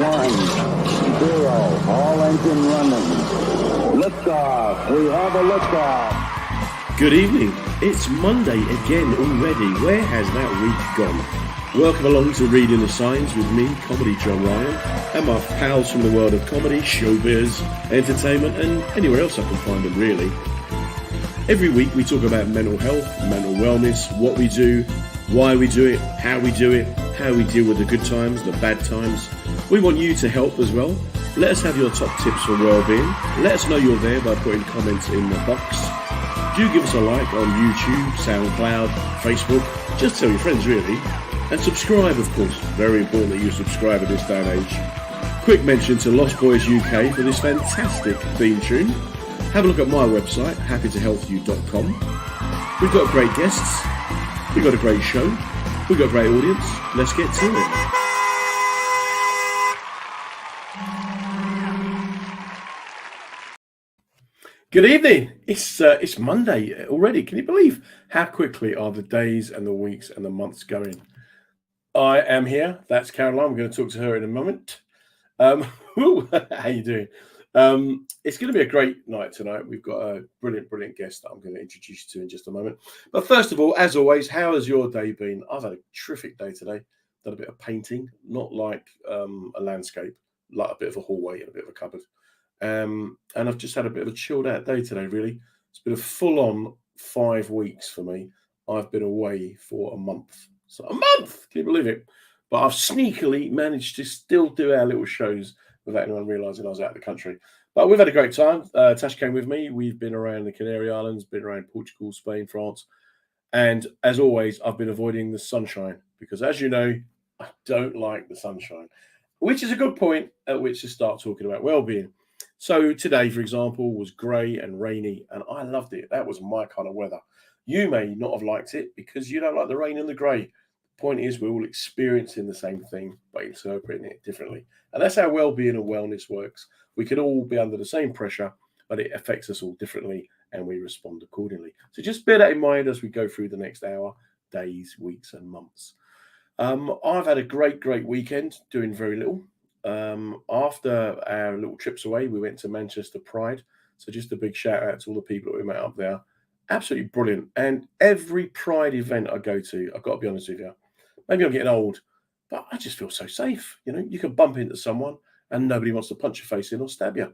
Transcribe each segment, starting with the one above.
0, all engine running. Liftoff. We have a liftoff. Good evening. It's Monday again already. Where has that week gone? Welcome along to Reading the Signs with me, Comedy John Ryan, and my pals from the world of comedy, showbiz, entertainment, and anywhere else I can find them, really. Every week we talk about mental health, mental wellness, what we do, why we do it, how we deal with the good times, the bad times. We want you to help as well. Let us have your top tips for well-being. Let us know you're there by putting comments in the box. Do give us a like on YouTube, SoundCloud, Facebook. Just tell your friends, really. And subscribe, of course. Very important that you subscribe at this day and age. Quick mention to Lost Boys UK for this fantastic theme tune. Have a look at my website, happytohelpyou.com. We've got great guests. We've got a great show. We've got a great audience. Let's get to it. Good evening. It's Monday already. Can you believe how quickly are the days and the weeks and the months going? I am here. That's Caroline. We're going to talk to her in a moment. How you doing? It's going to be a great night tonight. We've got a brilliant guest that I'm going to introduce you to in just a moment. But first of all, as always, how has your day been? I've had a terrific day today. Done a bit of painting, not like a landscape, like a bit of a hallway and a bit of a cupboard. And I've just had a bit of a chilled out day today, really. It's been a full-on 5 weeks for me. I've been away for a month. So a month! Can you believe it? But I've sneakily managed to still do our little shows without anyone realising I was out of the country. But we've had a great time. Tash came with me. We've been around the Canary Islands, been around Portugal, Spain, France. And as always, I've been avoiding the sunshine because, as you know, I don't like the sunshine, which is a good point at which to start talking about well-being. So today, for example, was grey and rainy, and I loved it. That was my kind of weather. You may not have liked it because you don't like the rain and the grey. The point is we're all experiencing the same thing, but interpreting it differently. And that's how well-being and wellness works. We can all be under the same pressure, but it affects us all differently, and we respond accordingly. So just bear that in mind as we go through the next hour, days, weeks, and months. I've had a great weekend doing very little. After our little trips away, we went to Manchester Pride. So just a big shout out to all the people that we met up there. Absolutely brilliant. And every Pride event I go to, I've got to be honest with you, maybe I'm getting old, but I just feel so safe. You know, you can bump into someone and nobody wants to punch your face in or stab you.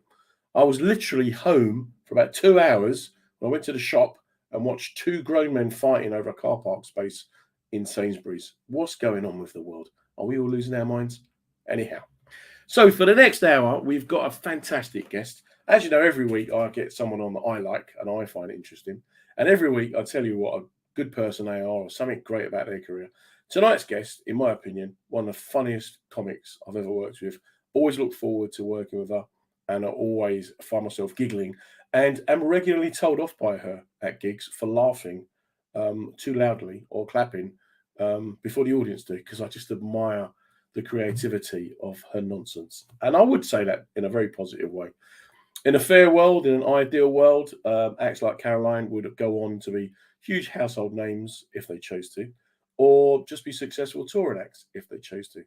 I was literally home for about 2 hours when I went to the shop and watched 2 grown men fighting over a car park space in Sainsbury's. What's going on with the world? Are we all losing our minds? Anyhow. So for the next hour, we've got a fantastic guest. As you know, every week I get someone on that I like and I find interesting. And every week I tell you what a good person they are or something great about their career. Tonight's guest, in my opinion, one of the funniest comics I've ever worked with. Always look forward to working with her and I always find myself giggling and am regularly told off by her at gigs for laughing too loudly or clapping before the audience do because I just admire the creativity of her nonsense. And I would say that in a very positive way. In a fair world, in an ideal world, acts like Caroline would go on to be huge household names if they chose to, or just be successful touring acts if they chose to.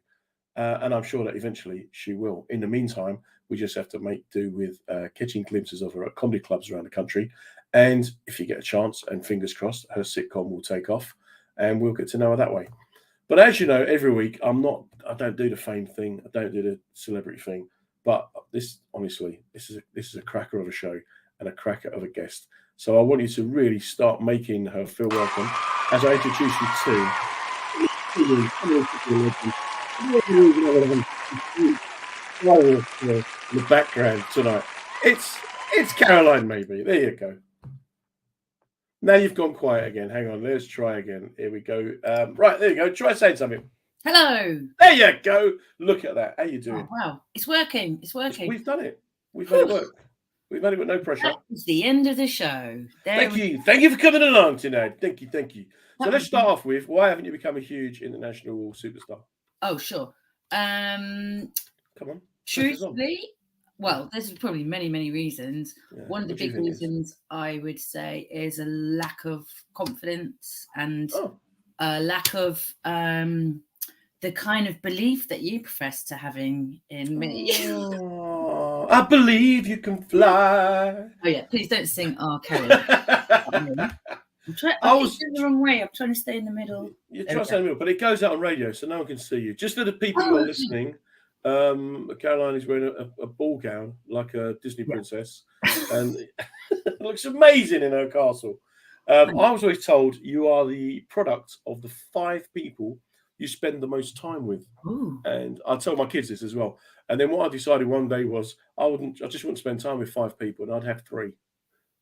And I'm sure that eventually she will. In the meantime, we just have to make do with catching glimpses of her at comedy clubs around the country. And if you get a chance, and fingers crossed, her sitcom will take off and we'll get to know her that way. But as you know, every week I don't do the fame thing. I don't do the celebrity thing. But this, honestly, this is a cracker of a show and a cracker of a guest. So I want you to really start making her feel welcome as I introduce you to the background tonight. It's Caroline Maybe. There you go. Now you've gone quiet again. Hang on, let's try again. Here we go. Right, there you go. Try saying something. Hello. There you go. Look at that. How you doing? Oh, wow, it's working. We've done it. We've made it work. We've made it with no pressure. It's the end of the show. Thank you for coming along tonight. Thank you. So let's start off with why haven't you become a huge international superstar? Oh, sure. Come on. Truthfully, well, there's probably many reasons. Yeah. One of the big reasons I would say is a lack of confidence and a lack of the kind of belief that you profess to having in me. Oh, I believe you can fly. Oh yeah, please don't sing "Oh Kelly." I'm trying. I keep going the wrong way. I'm trying to stay in the middle. You're trying to stay in the middle, but it goes out on radio, so no one can see you. Just for the people who are listening, Caroline is wearing a ball gown like a Disney princess, and it looks amazing in her castle. I was always told you are the product of the 5 people you spend the most time with. Ooh. And I tell my kids this as well. And then what I decided one day was I just wouldn't spend time with 5 people, and I'd have 3.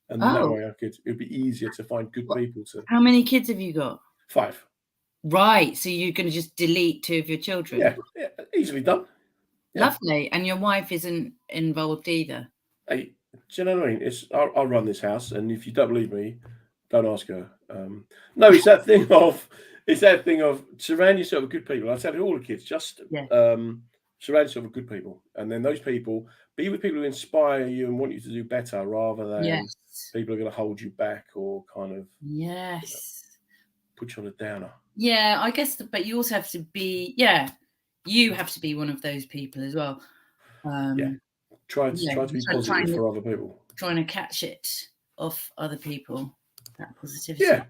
And then that way it'd be easier to find good people to. How many kids have you got? 5. Right. So you're going to just delete 2 of your children? Yeah, easily done. Yeah. Lovely. And your wife isn't involved either? Hey, do you know what I mean? I run this house, and if you don't believe me, don't ask her. No, it's that thing of surround yourself with good people. I tell all the kids, just surround yourself with good people, and then those people, be with people who inspire you and want you to do better, rather than people who are going to hold you back or kind of put you on a downer. Yeah, I guess, but you also have to be, you have to be one of those people as well. Try to be positive for other people. Trying to catch it off other people. That positivity. Yeah,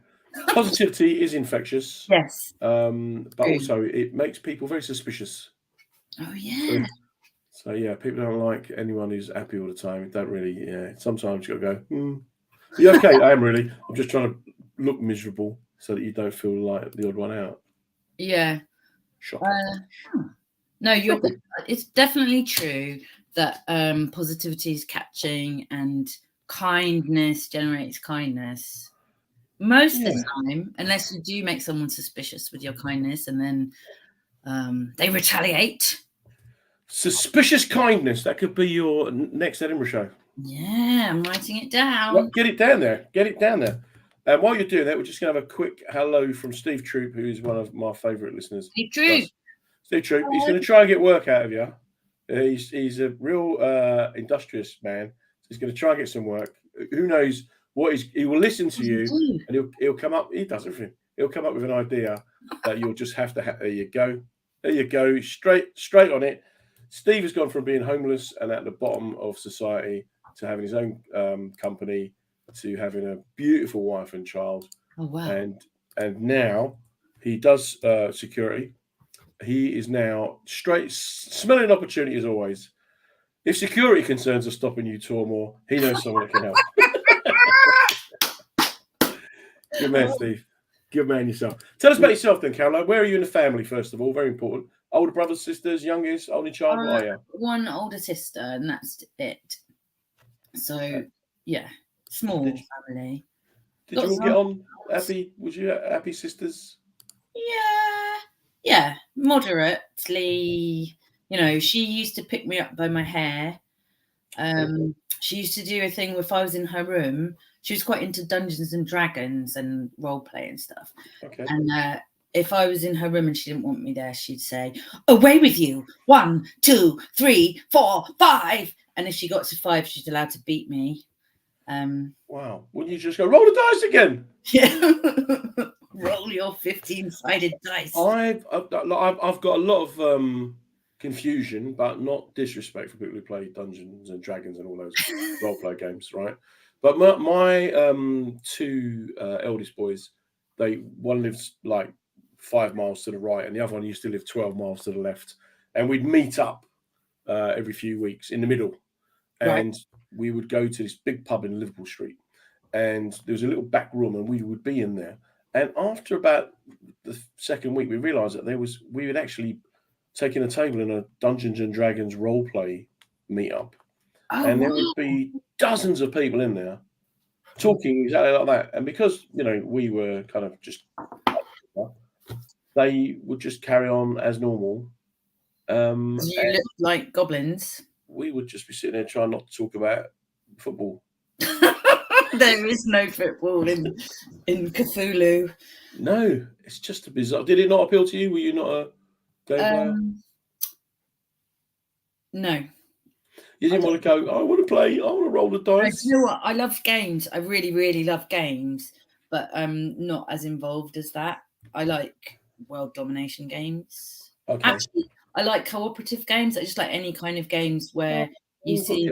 positivity is infectious. Yes. But also it makes people very suspicious. Oh yeah. So people don't like anyone who's happy all the time. It don't really. Yeah, sometimes you got to go. Yeah, okay, I am really. I'm just trying to look miserable so that you don't feel like the odd one out. Yeah. Shocking. No, it's definitely true that positivity is catching and kindness generates kindness most of the time, unless you do make someone suspicious with your kindness and then they retaliate. Suspicious kindness. That could be your next Edinburgh show. Yeah, I'm writing it down. Well, get it down there. And while you're doing that, we're just going to have a quick hello from Steve Troop, who is one of my favourite listeners. Steve Troop. He's going to try and get work out of you. He's a real industrious man. So he's going to try and get some work. Who knows what he will listen to you, and he'll come up. He does everything. He'll come up with an idea that you'll just have to. There you go. Straight on it. Steve has gone from being homeless and at the bottom of society to having his own company, to having a beautiful wife and child. Oh wow! And now he does security. He is now smelling opportunity as always. If security concerns are stopping you, Tormore, he knows someone that can help. Good man, Steve. Good man yourself. Tell us about yourself then, Caroline. Where are you in the family, first of all? Very important. Older brothers, sisters, youngest, only child? What are you? One older sister, and that's it. So, small family. Did you all get on happy? Was you happy sisters? Yeah, moderately. You know, she used to pick me up by my hair. She used to do a thing if I was in her room. She was quite into Dungeons and Dragons and role play and stuff. Okay. And if I was in her room and she didn't want me there, she'd say, "Away with you! 1, 2, 3, 4, 5." And if she got to 5, she's allowed to beat me. Wow! Wouldn't you just go roll the dice again? Yeah. Roll your 15-sided dice. I've got a lot of confusion, but not disrespect for people who play Dungeons and Dragons and all those role play games, right? But my 2 eldest boys, one lives like 5 miles to the right, and the other one used to live 12 miles to the left, and we'd meet up every few weeks in the middle, and we would go to this big pub in Liverpool Street, and there was a little back room, and we would be in there. And after about the second week, we realised that we had actually taken a table in a Dungeons and Dragons role play meetup, and there would be dozens of people in there talking exactly like that. And because we were kind of just, they would just carry on as normal. You look like goblins. We would just be sitting there trying not to talk about football. There is no football in Cthulhu. No, it's just a bizarre. Did it not appeal to you? Were you not a game player? No. You didn't want to go, I want to play, I want to roll the dice. You know what? I love games. I really, really love games, but not as involved as that. I like world domination games. Okay. Actually, I like cooperative games. I just like any kind of games where you see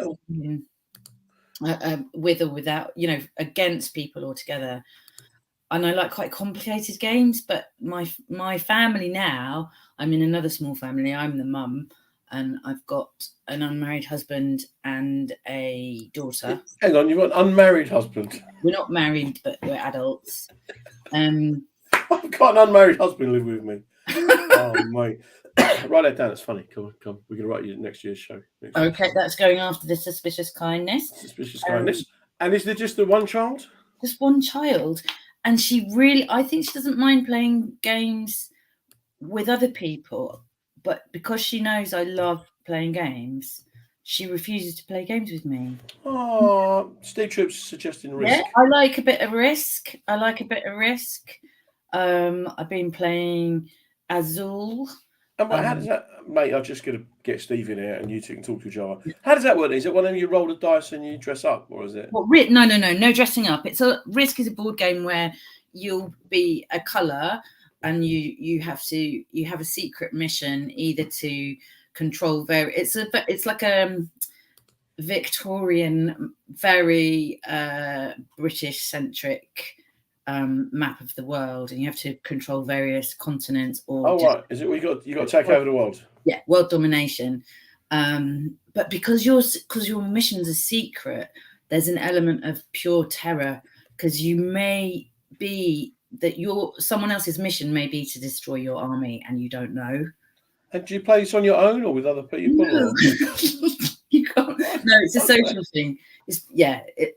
with or without, against people altogether. And I like quite complicated games. But my family now, I'm in another small family. I'm the mum, and I've got an unmarried husband and a daughter. Hang on, you've got an unmarried husband. We're not married, but we're adults. I've got an unmarried husband living with me. Oh, mate. Write that down. It's funny. Come on. We're going to write you next year's show. Okay, that's going after the suspicious kindness. Suspicious kindness. And is there just the one child? Just one child. And I think she doesn't mind playing games with other people. But because she knows I love playing games, she refuses to play games with me. Oh, Steve Tripp's suggesting risk. Yeah, I like a bit of risk. I've been playing Azul. And how does that, mate? I'm just going to get Steve in here and you two can talk to each other. How does that work? Is it one of them you roll the dice and you dress up, or is it? Well, no dressing up. Risk is a board game where you'll be a colour and you have a secret mission either to control it's like a Victorian, very British centric map of the world, and you have to control various continents. Right, is it? You got to take over the world? Yeah, world domination. But because your missions are secret, there's an element of pure terror, because you may be that someone else's mission may be to destroy your army, and you don't know. And do you play this on your own or with other people? No. You can't. No, it's a social thing.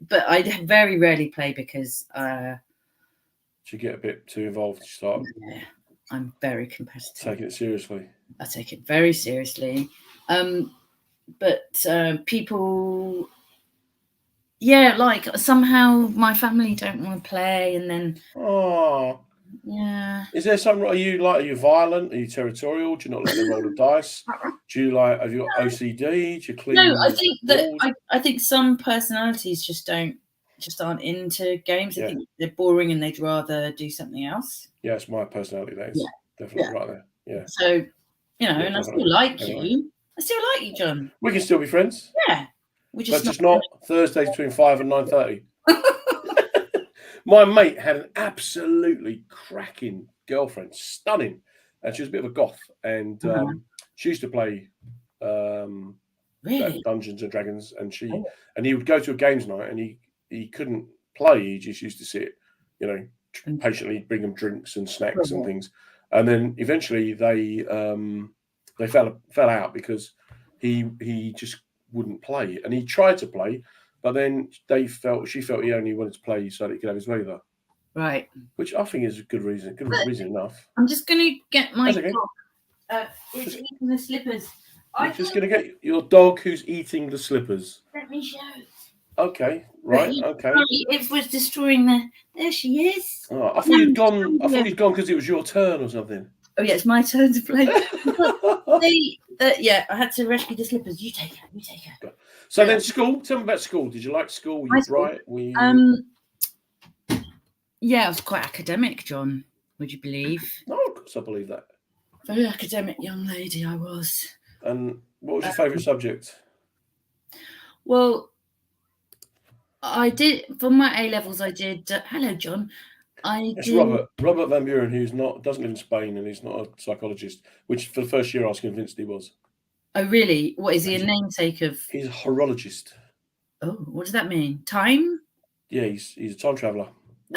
But I very rarely play because. You get a bit too involved. You start. Yeah, I'm very competitive. Taking it seriously. I take it very seriously. But people, like somehow my family don't want to play, and then. Oh. Yeah. Is there something? Are you violent? Are you territorial? Do you not let them roll the dice? Do you have you got OCD? Do you clean? No, I think that I think some personalities just aren't into games. I think they're boring and they'd rather do something else. Yeah, it's my personality. That's definitely right there. Yeah. So, and I still like you. I still like you, John. We can still be friends. Yeah. But just not Thursdays between 5 and 9:30. My mate had an absolutely cracking girlfriend, stunning, and she was a bit of a goth. And she used to play Dungeons and Dragons, and he would go to a games night, and he couldn't play. He just used to sit, patiently bring them drinks and snacks and things. And then eventually they fell out because he just wouldn't play, and he tried to play. But then she felt he only wanted to play so that he could have his way with her. Right. Which I think is a good reason. Good reason enough. I'm just going to get my dog. It's eating the slippers. You're just going to get your dog who's eating the slippers. Let me show. Okay. Right. Okay. It was destroying There she is. Oh, I thought you'd gone. I thought you'd gone because it was your turn or something. Oh yeah, it's my turn to play. I had to rescue the slippers. You take her. So then school. Tell me about school. Did you like school? Were you bright? Yeah, I was quite academic, John. Would you believe? No, of course I believe that. Very academic young lady I was. And what was your favourite subject? Well, I did for my A levels. I did. Hello, John. It's Robert Van Buren, who's doesn't live in Spain, and he's not a psychologist. Which for the first year I was convinced he was. Oh, really? What is he a namesake of? He's a horologist. Oh, what does that mean? Time? Yeah, he's a time traveller.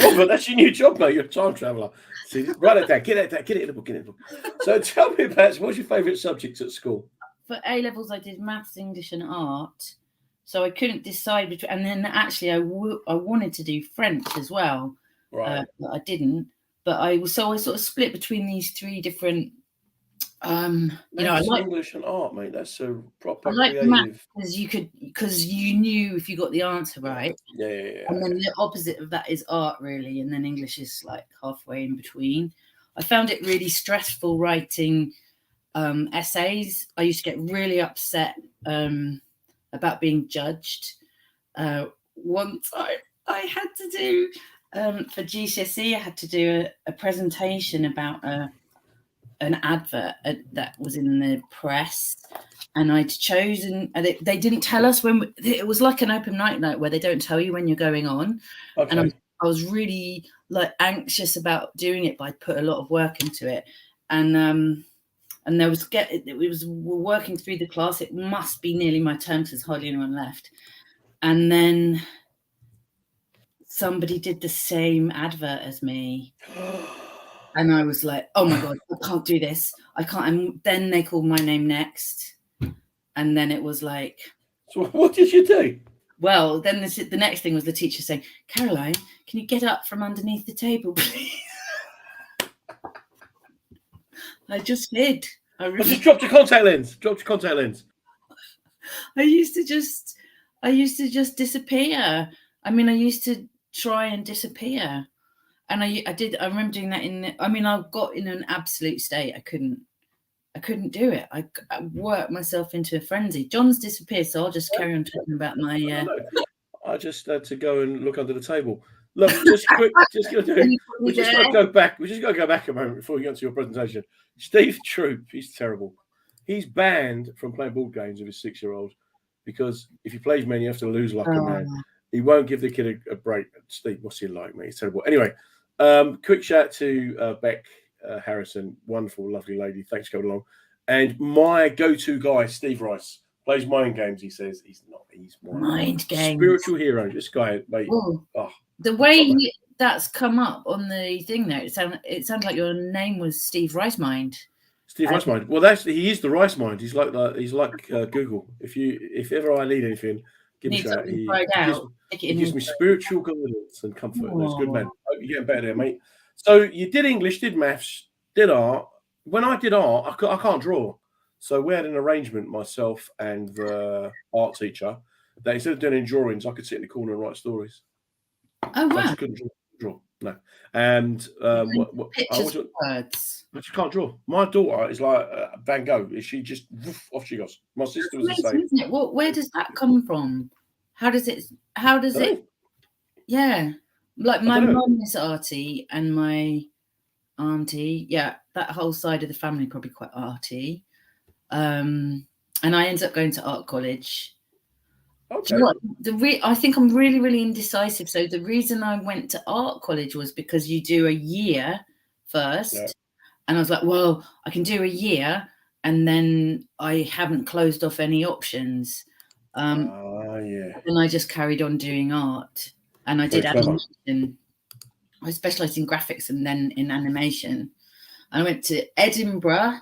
Robert, that's your new job, mate. You're a time traveller. See, write it down. Get it in the book. So tell me about what's your favourite subjects at school? For A levels, I did maths, English, and art. So I couldn't decide between. And then actually, I wanted to do French as well. Right. But I didn't. But I sort of split between these three different. I like English and art, mate. That's so proper. I like creative. math because you knew if you got the answer right. Yeah. And then the opposite of that is art, really, and then English is like halfway in between. I found it really stressful writing essays. I used to get really upset about being judged. One time I had to do for GCSE, I had to do a presentation about an advert that was in the press, and I'd chosen, and they didn't tell us when. It was like an open night where they don't tell you when you're going on. Okay. And I was really like anxious about doing it, but I put a lot of work into it. And there was we're working through the class. It must be nearly my term because there's hardly anyone left. And then somebody did the same advert as me. And I was like, oh my God, I can't do this. I can't. And then they called my name next. And then it was like. So what did you do? Well, then the next thing was the teacher saying, Caroline, can you get up from underneath the table, please? I just hid. I just dropped your contact lens. I used to just disappear. I mean, I used to try and disappear. And I remember doing that I got in an absolute state. I couldn't do it. I worked myself into a frenzy. John's disappeared, so I'll just carry on talking about my. I just had to go and look under the table. Look, just quick, we just got to go back. We just got to go back a moment before we get to your presentation. Steve Troop, he's terrible. He's banned from playing board games with his 6-year-old because if he plays many, you have to lose like a man. He won't give the kid a break. Steve, what's he like, mate? He's terrible. Anyway, quick shout to Beck Harrison, wonderful, lovely lady. Thanks for coming along. And my go-to guy, Steve Rice, plays mind games. He says he's not. He's mind games. Spiritual hero. This guy, mate. The way that's come up on the thing there, it sounds like your name was Steve Rice Mind. Steve Rice Mind. Well, he is the Rice Mind. He's like Google. If ever I need anything, give me a shout. He gives me spiritual guidance and comfort. That's good, man. You're getting better there, mate. So you did English, did maths, did art. When I did art, I can't draw. So we had an arrangement, myself and the art teacher, that instead of doing drawings, I could sit in the corner and write stories. Oh, wow. I just couldn't draw. No. And pictures, words. But you can't draw. My daughter is like Van Gogh. She just off she goes. My sister was the same. Isn't it? Where does that come from? How does it? Yeah, like my mum is arty and my auntie. Yeah, that whole side of the family probably quite arty. And I ended up going to art college. Okay. You know, I think I'm really, really indecisive. So the reason I went to art college was because you do a year first. Yeah. And I was like, well, I can do a year. And then I haven't closed off any options. And I just carried on doing art. And I did animation. I specialised in graphics and then in animation. I went to Edinburgh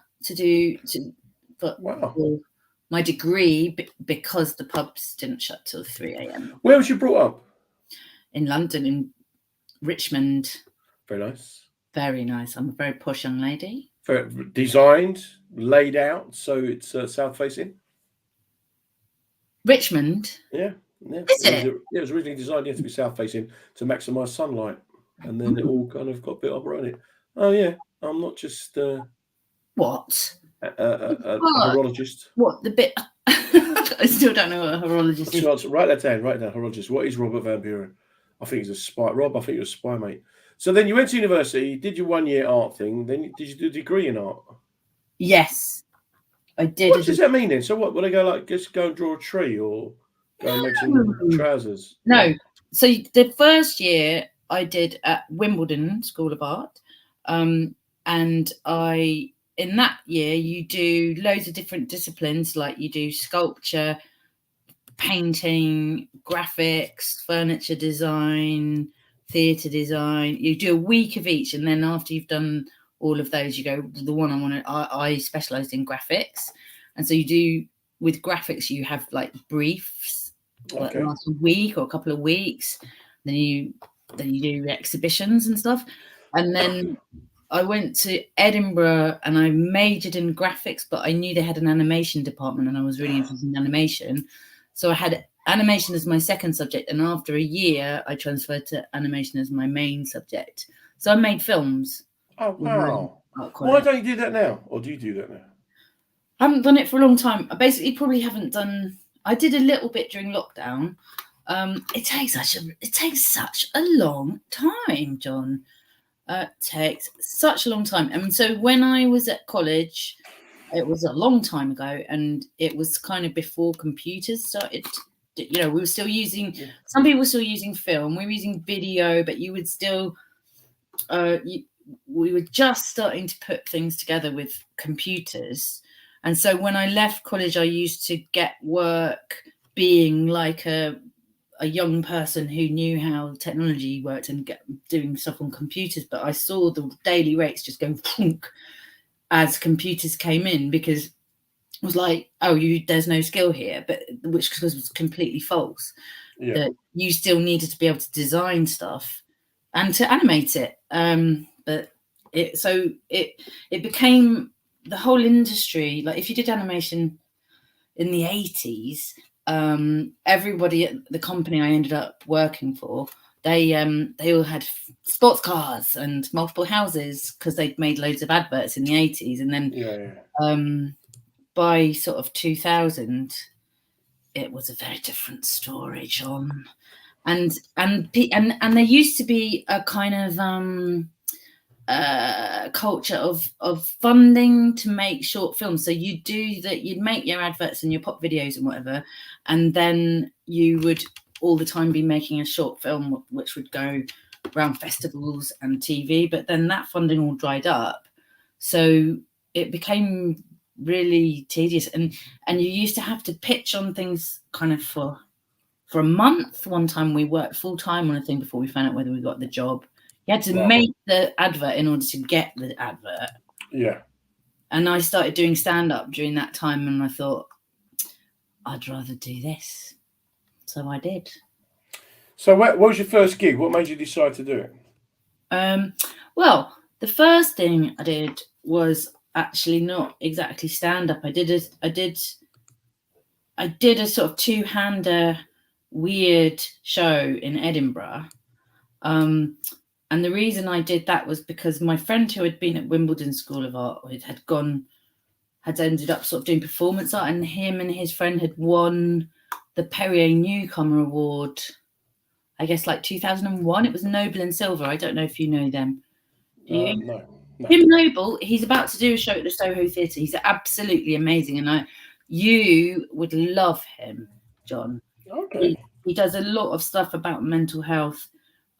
for my degree because the pubs didn't shut till 3 a.m. Where was you brought up? In London, in Richmond. Very nice. Very nice. I'm a very posh young lady. Designed, laid out, so it's south facing. Richmond. Yeah. Is it? It was originally designed to be south facing to maximise sunlight, and then it all kind of got a bit up around it. Oh yeah, I'm not just what. A horologist. What the bit? I still don't know what a horologist is. Write that down. Horologist. What is Robert Van Buren? I think he's a spy. Rob, I think you're a spy, mate. So then you went to university, did your 1 year art thing. Then did you do a degree in art? Yes, I did. What does that mean then? So what? Will they go just go and draw a tree or go and make some trousers? No. Yeah. So the first year I did at Wimbledon School of Art, and in that year, you do loads of different disciplines, like you do sculpture, painting, graphics, furniture design, theatre design. You do a week of each, and then after you've done all of those, you go, the one I specialised in graphics. And so you do, with graphics, you have like briefs, like last a week or a couple of weeks. Then you do exhibitions and stuff. And then I went to Edinburgh and I majored in graphics, but I knew they had an animation department and I was really interested in animation. So I had animation as my second subject. And after a year, I transferred to animation as my main subject. So I made films. Oh, wow. Why don't you do that now? Or do you do that now? I haven't done it for a long time. I basically probably haven't done... I did a little bit during lockdown. It takes such a long time, John. takes such a long time. And so when I was at college, it was a long time ago, and it was kind of before computers started. We were still using, some people were still using film, we were using video, but you would still, we were just starting to put things together with computers. And so when I left college, I used to get work being like a young person who knew how technology worked and doing stuff on computers. But I saw the daily rates just go as computers came in, because it was like, oh, there's no skill here, but which was completely false. Yeah. That you still needed to be able to design stuff and to animate it. But it became the whole industry. Like if you did animation in the 80s, everybody at the company I ended up working for, they all had sports cars and multiple houses because they'd made loads of adverts in the 80s, and then by sort of 2000, it was a very different story, John. And there used to be a kind of culture of funding to make short films. So you'd make your adverts and your pop videos and whatever, and then you would all the time be making a short film which would go around festivals and TV. But then that funding all dried up, so it became really tedious, and you used to have to pitch on things kind of for a month. One time we worked full time on a thing before we found out whether we got the job. You had to make the advert in order to get the advert. Yeah. And I started doing stand-up during that time, and I thought, I'd rather do this. So I did. So what was your first gig? What made you decide to do it? Well, the first thing I did was actually not exactly stand-up. I did a sort of two-hander weird show in Edinburgh. And the reason I did that was because my friend who had been at Wimbledon School of Art had ended up sort of doing performance art, and him and his friend had won the Perrier Newcomer Award, I guess like 2001. It was Noble and Silver. I don't know if you know them. Do you? No. Tim Noble, he's about to do a show at the Soho Theatre. He's absolutely amazing, and you would love him, John. Okay. He does a lot of stuff about mental health.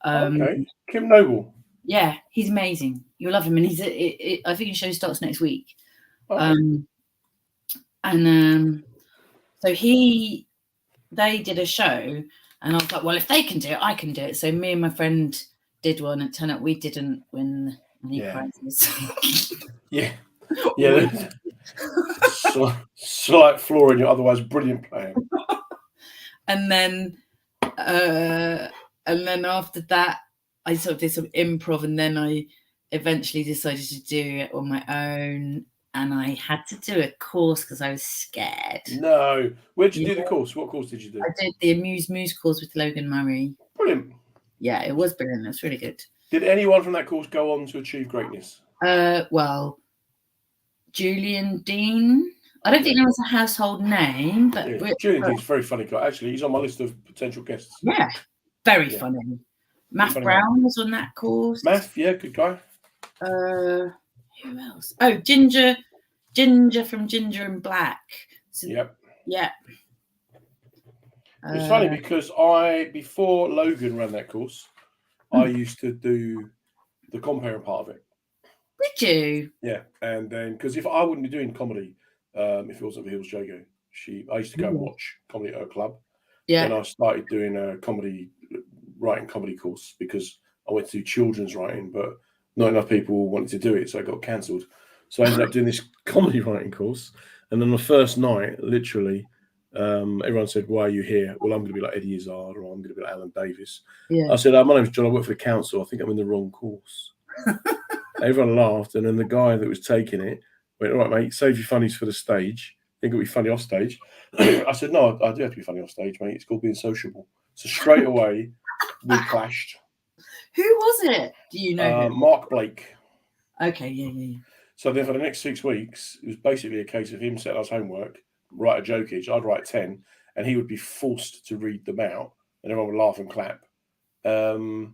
Okay. Kim Noble. Yeah, he's amazing. You'll love him, and I think his show starts next week. Okay. So they did a show, and I was like, well, if they can do it, I can do it. So me and my friend did one, and it turned out we didn't win any prizes. Yeah. Slight flaw in your otherwise brilliant plan. And then after that, I sort of did some improv, and then I eventually decided to do it on my own. And I had to do a course because I was scared. No. Where'd you do the course? What course did you do? I did the Amuse Moose course with Logan Murray. Brilliant. Yeah, it was brilliant. It was really good. Did anyone from that course go on to achieve greatness? Well, Julian Dean. I don't think that was a household name, but Julian Dean's a very funny guy. Actually, he's on my list of potential guests. Yeah, very funny. Matt Brown was on that course. Matt, yeah, good guy. Who else? Oh, Ginger from Ginger and Black. So, yep. Yeah. It's funny because before Logan ran that course, I used to do the comparing part of it. Did you? Yeah, and then because if I wouldn't be doing comedy, if it wasn't for Hills Jago, I used to go and watch comedy at her club. Yeah. And I started doing a writing comedy course because I went to do children's writing, but not enough people wanted to do it, so it got cancelled. So I ended up doing this comedy writing course, and on the first night, literally, everyone said, "Why are you here?" Well, I'm going to be like Eddie Izzard, or I'm going to be like Alan Davis. Yeah. I said, "My name's John. I work for the council. I think I'm in the wrong course." Everyone laughed, and then the guy that was taking it went, "All right, mate, save your funnies for the stage. Think it'll be funny off stage." I said, "No, I do have to be funny off stage, mate. It's called being sociable." So straight away, we clashed. Who was it? Do you know him? Mark Blake. Okay, yeah. So then for the next 6 weeks, it was basically a case of him setting us homework, write a joke each. I'd write 10, and he would be forced to read them out, and everyone would laugh and clap. And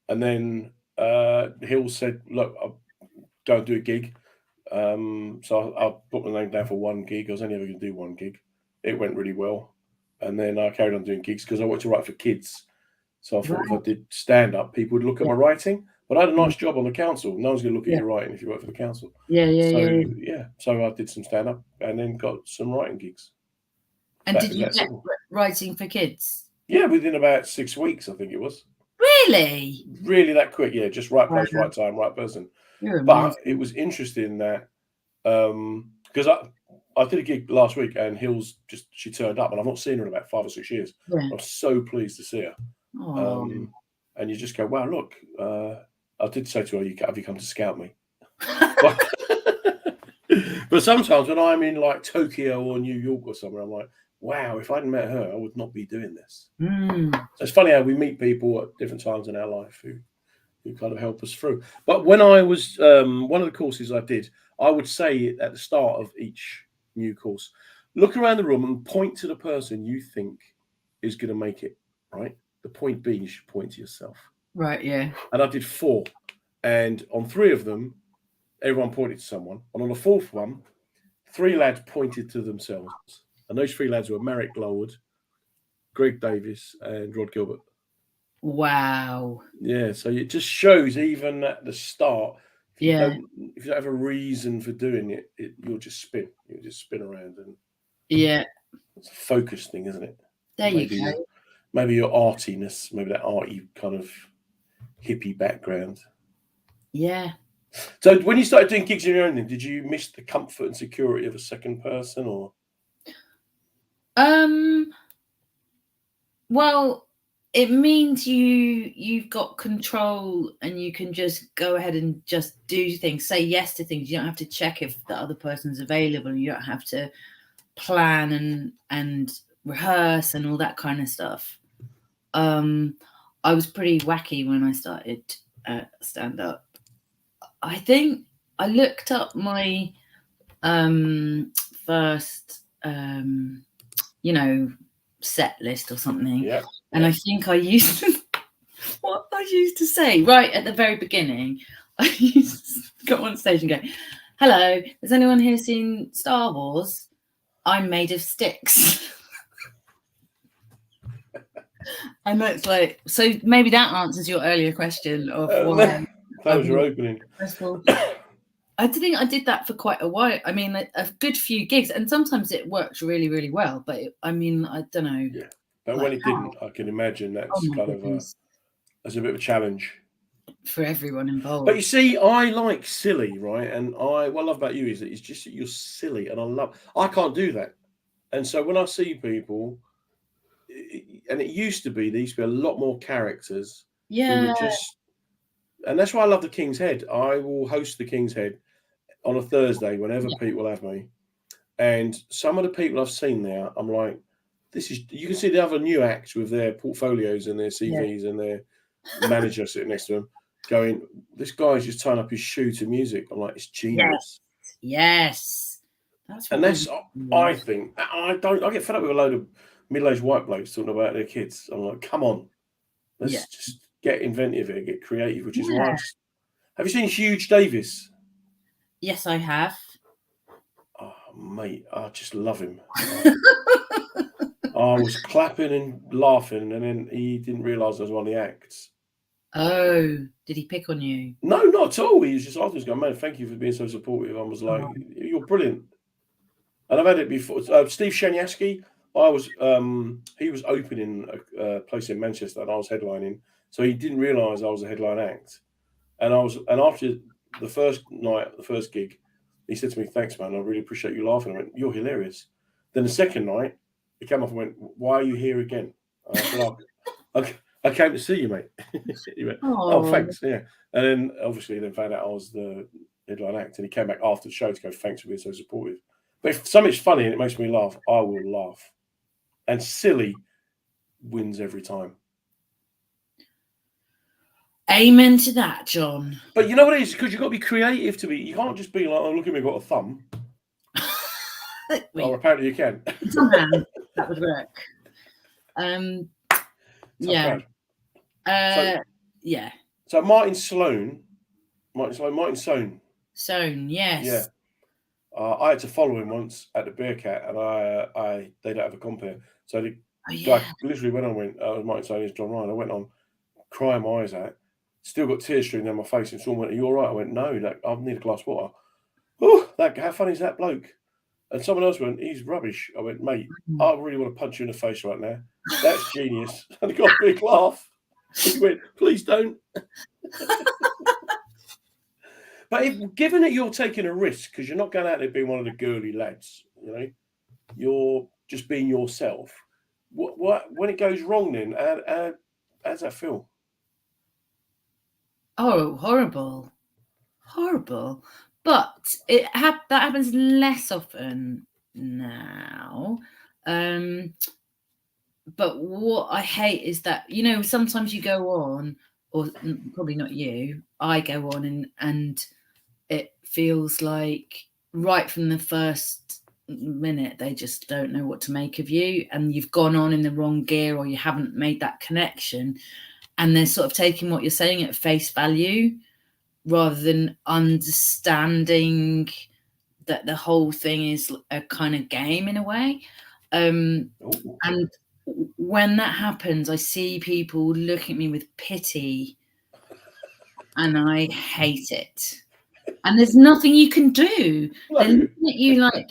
then Hill said, "Look, I don't do a gig." So I put my name down for one gig. I was only ever going to do one gig. It went really well, and then I carried on doing gigs because I wanted to write for kids. So I thought if I did stand up, people would look at my writing. But I had a nice job on the council. No one's going to look at your writing if you work for the council. So I did some stand up and then got some writing gigs. And did you get writing for kids? Yeah, within about 6 weeks, I think it was. Really? Really that quick? Yeah, just right place, right time, right person. But it was interesting that because I did a gig last week and she turned up and I've not seen her in about 5 or 6 years. Yeah. I'm so pleased to see her. And you just go, wow, look, I did say to her, have you come to scout me? But sometimes when I'm in like Tokyo or New York or somewhere, I'm like, wow, if I hadn't met her, I would not be doing this. So it's funny how we meet people at different times in our life who kind of help us through. But when I was, one of the courses I did, I would say at the start of each new course, look around the room and point to the person you think is going to make it, right? The point being, you should point to yourself. Right, yeah. And I did 4. And on 3 of them, everyone pointed to someone. And on the 4th one, 3 lads pointed to themselves. And those 3 lads were Marek Glowwood, Greg Davis, and Rod Gilbert. Wow. Yeah, so it just shows even at the start, if you don't have a reason for doing it, you'll just spin. You'll just spin around. And it's a focus thing, isn't it? There you go. Maybe your artiness, maybe that arty kind of hippie background. Yeah. So when you started doing gigs on your own, then, did you miss the comfort and security of a second person, or? Well, it means you've got control and you can just go ahead and just do things, say yes to things. You don't have to check if the other person's available. You don't have to plan and rehearse and all that kind of stuff. I was pretty wacky when I started stand up. I think I looked up my first set list or something, and I think I used what I used to say right at the very beginning. I used to go on stage and go, "Hello, has anyone here seen Star Wars? I'm made of sticks." And that's like, so maybe that answers your earlier question of why that was your opening. I think I did that for quite a while. I mean, a good few gigs, and sometimes it works really, really well. But I don't know. Yeah, but when it didn't, I can imagine that's kind of that's a bit of a challenge for everyone involved. But you see, I like silly, right? And what I love about you is that it's just that you're silly, and I can't do that. And so when I see people, and it used to be, there used to be a lot more characters. Yeah. And that's why I love the King's Head. I will host the King's Head on a Thursday whenever people have me. And some of the people I've seen there, I'm like, you can see the other new acts with their portfolios and their CVs and their manager sitting next to them going, this guy's just tying up his shoe to music. I'm like, it's genius. Yes. I think, I get fed up with a load of middle-aged white blokes talking about their kids. I'm like, come on, let's just get inventive here, get creative, which is why. Have you seen Hugh Davis? Yes, I have. Oh, mate, I just love him. I was clapping and laughing, and then he didn't realise I was one of the acts. Oh, did he pick on you? No, not at all. He was just afterwards going, man, thank you for being so supportive. I was like, you're brilliant. And I've had it before. Steve Shaniaski, he was opening a place in Manchester, and I was headlining, so he didn't realise I was a headline act. And after the first night, the first gig, he said to me, thanks, man, I really appreciate you laughing. I went, you're hilarious. Then the second night, he came off and went, why are you here again? I said, I came to see you, mate. He went, oh, thanks. Yeah. And then obviously found out I was the headline act, and he came back after the show to go, thanks for being so supportive. But if something's funny and it makes me laugh, I will laugh. And silly wins every time. Amen to that, John. But you know what it is? Because you've got to be creative you can't just be like, oh, look at me, I've got a thumb. Or apparently you can. That would work. So Martin Sohn. Yes. Yeah. I had to follow him once at the Beer Cat, and they don't have a compare. So the guy literally went on, Martin Sohn is John Ryan. I went on crying my eyes out. Still got tears streaming down my face, and someone went, "Are you all right?" I went, "No, I need a glass of water." Oh, how funny is that bloke? And someone else went, "He's rubbish." I went, "Mate, I really want to punch you in the face right now. That's genius." And he got a big laugh. He went, "Please don't." But given that you're taking a risk, because you're not going out there being one of the girly lads, you're just being yourself. What when it goes wrong, then how does that feel? Oh, horrible. But that happens less often now. But what I hate is that sometimes you go on, or probably not you. I go on and it feels like right from the first minute they just don't know what to make of you, and you've gone on in the wrong gear, or you haven't made that connection, and they're sort of taking what you're saying at face value rather than understanding that the whole thing is a kind of game in a way. And when that happens, I see people look at me with pity, and I hate it. And there's nothing you can do. No. They're looking at you like,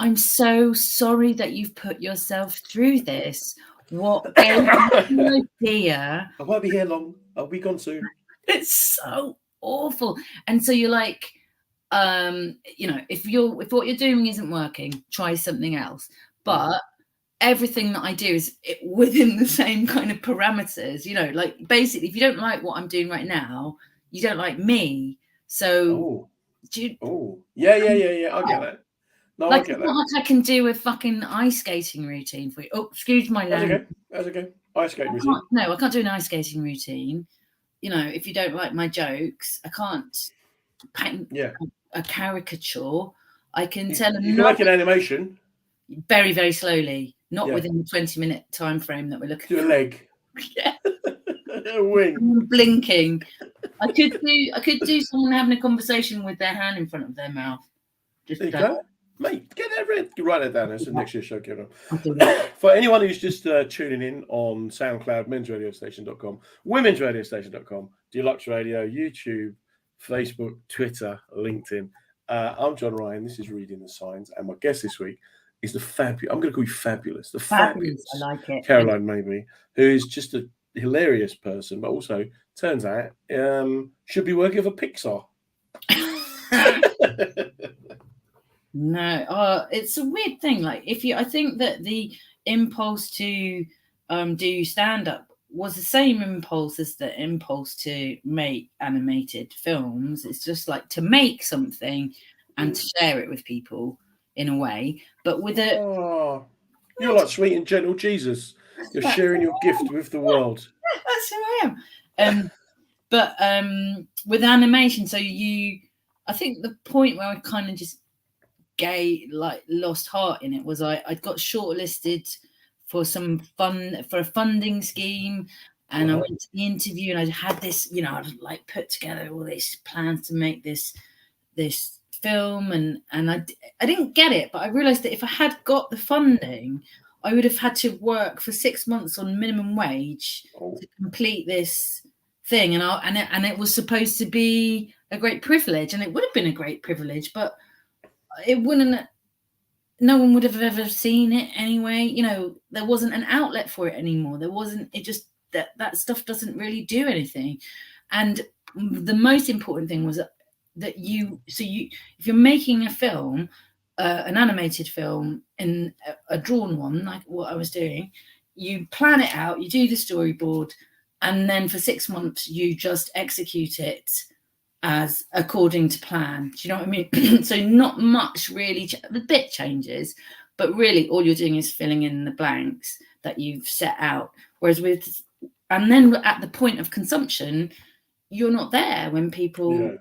"I'm so sorry that you've put yourself through this. What gave you an idea?" I won't be here long. I'll be gone soon. It's so awful. And so you're like, if what you're doing isn't working, try something else. But everything that I do is within the same kind of parameters. Like basically, if you don't like what I'm doing right now, you don't like me. So yeah. I get that. No, I get that. Not like I can do a fucking ice skating routine for you. Oh, excuse my language. That's okay. Ice skating routine. I can't do an ice skating routine. If you don't like my jokes, I can't paint a caricature. I can tell them. You can make an animation. Very, very slowly, not within the 20-minute time frame that we're looking for. Do a leg. Yeah. A wing. Blinking. I could do someone having a conversation with their hand in front of their mouth. Just there you go. Mate, get that write that down. That's the next year's show, Kevin. For anyone who's just tuning in on SoundCloud, mensradiostation.com, womensradiostation.com, Deluxe Radio, YouTube, Facebook, Twitter, LinkedIn. I'm John Ryan. This is Reading the Signs, and my guest this week is the fabulous. I'm going to call you fabulous. The fabulous. I like it. Caroline Maybe, who is just a hilarious person, but also turns out should be working for Pixar. No, it's a weird thing. Like I think that the impulse to do stand-up was the same impulse as the impulse to make animated films. It's just like to make something and to share it with people in a way. But with you're like sweet and gentle Jesus. You're sharing your gift with the world. That's who I am. But with animation, so I think the point where I kind of just lost heart in it was I got shortlisted for a funding scheme, and I went to the interview, and I had this, I'd put together all these plans to make this film, and I didn't get it, but I realized that if I had got the funding, I would have had to work for 6 months on minimum wage to complete this thing, and it was supposed to be a great privilege, and it would have been a great privilege, but it wouldn't. No one would have ever seen it anyway. There wasn't an outlet for it anymore. There wasn't. It just that stuff doesn't really do anything. And the most important thing was that if you're making a film, an animated film, in a drawn one like what I was doing, you plan it out, you do the storyboard, and then for 6 months you just execute it as according to plan. Do you know what I mean? So not much really, the bit changes, but really all you're doing is filling in the blanks that you've set out. Whereas and then at the point of consumption, you're not there when people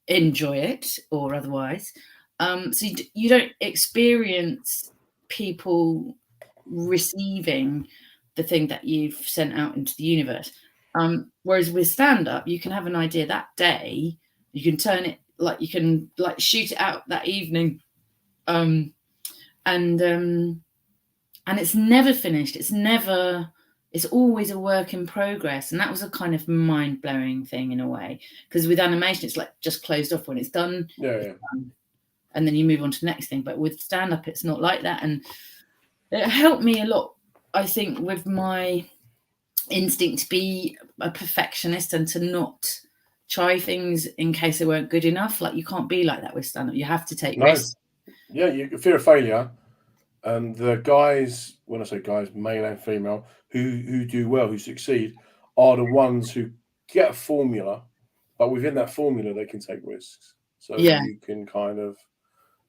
enjoy it or otherwise. So you don't experience people receiving the thing that you've sent out into the universe. Whereas with stand-up, you can have an idea that day, you can turn it, like you can like shoot it out that evening, and it's never finished. It's always a work in progress. And that was a kind of mind-blowing thing in a way, because with animation, it's like just closed off when it's done. Yeah. It's done, and then you move on to the next thing. But with stand-up, it's not like that. And it helped me a lot, I think, with my instinct to be a perfectionist and to not try things in case they weren't good enough. Like, you can't be like that with stand-up. You have to take risks. Yeah, you fear of failure. And the guys, when I say guys, male and female, who do well, who succeed, are the ones who get a formula, but within that formula, they can take risks. So you can kind of,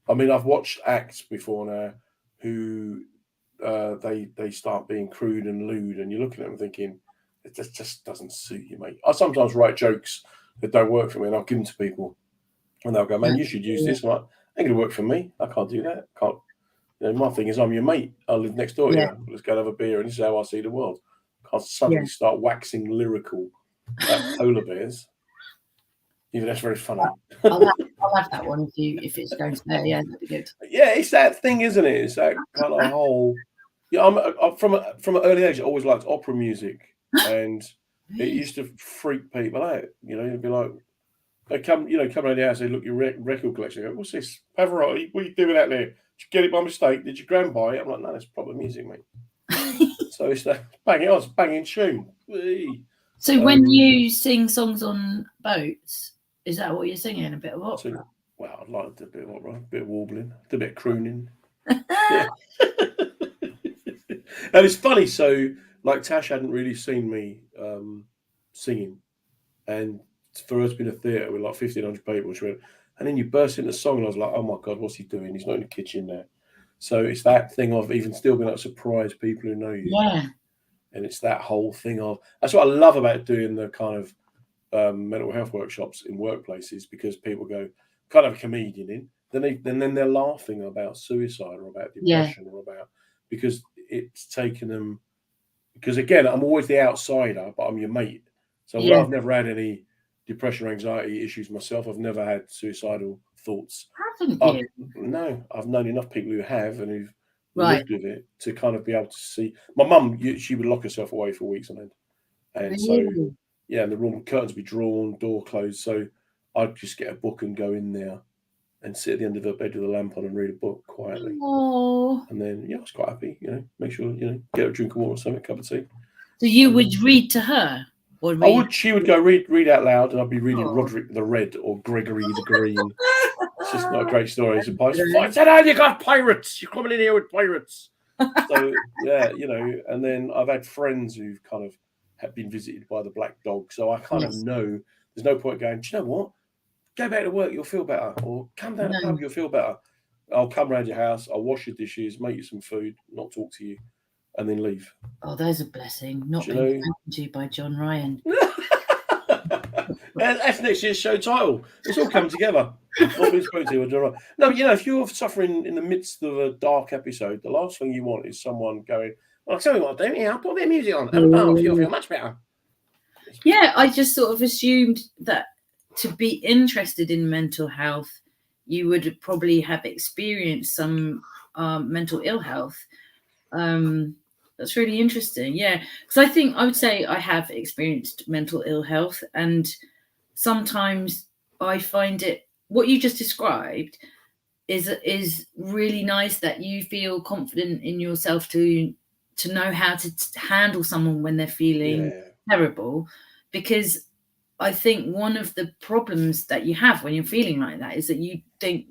I mean, I've watched acts before now who they start being crude and lewd, and you're looking at them thinking, it just doesn't suit you, mate. I sometimes write jokes that don't work for me, and I'll give them to people, and they'll go, man, you should use this. I'm like, ain't gonna work for me. I can't do that. Can't. You know, my thing is, I'm your mate. I live next door to you. Let's go and have a beer, and this is how I see the world. I can't suddenly start waxing lyrical at polar bears. Even that's very funny. I'll have that one if it's going to there. Yeah, that'd be good. Yeah, it's that thing, isn't it? It's that kind of whole. Yeah, I'm from an early age. I always liked opera music, and it used to freak people out. You know, it'd be like they come around the house. They look at your record collection. They go, "What's this, Pavarotti? What are you doing out there? Did you get it by mistake? Did your gran buy it?" I'm like, "No, that's proper music, mate." So it's that banging tune. So when you sing songs on boats, is that what you're singing? A bit of opera? Well, I'd like to do a bit of opera, a bit of warbling, a bit of crooning. And it's funny. So, like, Tash hadn't really seen me singing, and for her to be in a theatre with like 1,500 people, she went, and then you burst into song, and I was like, "Oh my god, what's he doing? He's not in the kitchen now." So it's that thing of even still being able to surprise people who know you. Yeah. And it's that whole thing of, that's what I love about doing the kind of mental health workshops in workplaces, because people go, kind of a comedian in, then they're laughing about suicide or about depression or about, because it's taken them, because again, I'm always the outsider, but I'm your mate. So while I've never had any depression or anxiety issues myself, I've never had suicidal thoughts. Haven't you? No, I've known enough people who have and who've lived with it to kind of be able to see. My mum, she would lock herself away for weeks on end, and so and the room curtains would be drawn, door closed. So I'd just get a book and go in there and sit at the end of her bed with a lamp on and read a book quietly. Oh. And then I was quite happy, make sure get her a drink of water or something, a cup of tea. So you would read to her? Or read? She would go read out loud, and I'd be reading Roderick the Red or Gregory the Green. It's just not a great story. It's a pirate. You got pirates. You're coming in here with pirates. So and then I've had friends who've kind of have been visited by the black dog. So I kind of know there's no point going, do you know what? Go back to work, you'll feel better. Or come down to the pub, you'll feel better. I'll come around your house, I'll wash your dishes, make you some food, not talk to you, and then leave. Oh, there's a blessing. Not being spoken to by John Ryan. That's next year's show title. It's all come together. Not being spoken to by John Ryan. No, if you're suffering in the midst of a dark episode, the last thing you want is someone going, "Well, I'll tell you what I'll do. I'll put a bit of music on. You'll feel much better." Yeah, I just sort of assumed that to be interested in mental health, you would probably have experienced some mental ill health. That's really interesting. Yeah, because I would say I have experienced mental ill health, and sometimes I find it, what you just described is really nice, that you feel confident in yourself to know how to handle someone when they're feeling terrible, because I think one of the problems that you have when you're feeling like that is that you think,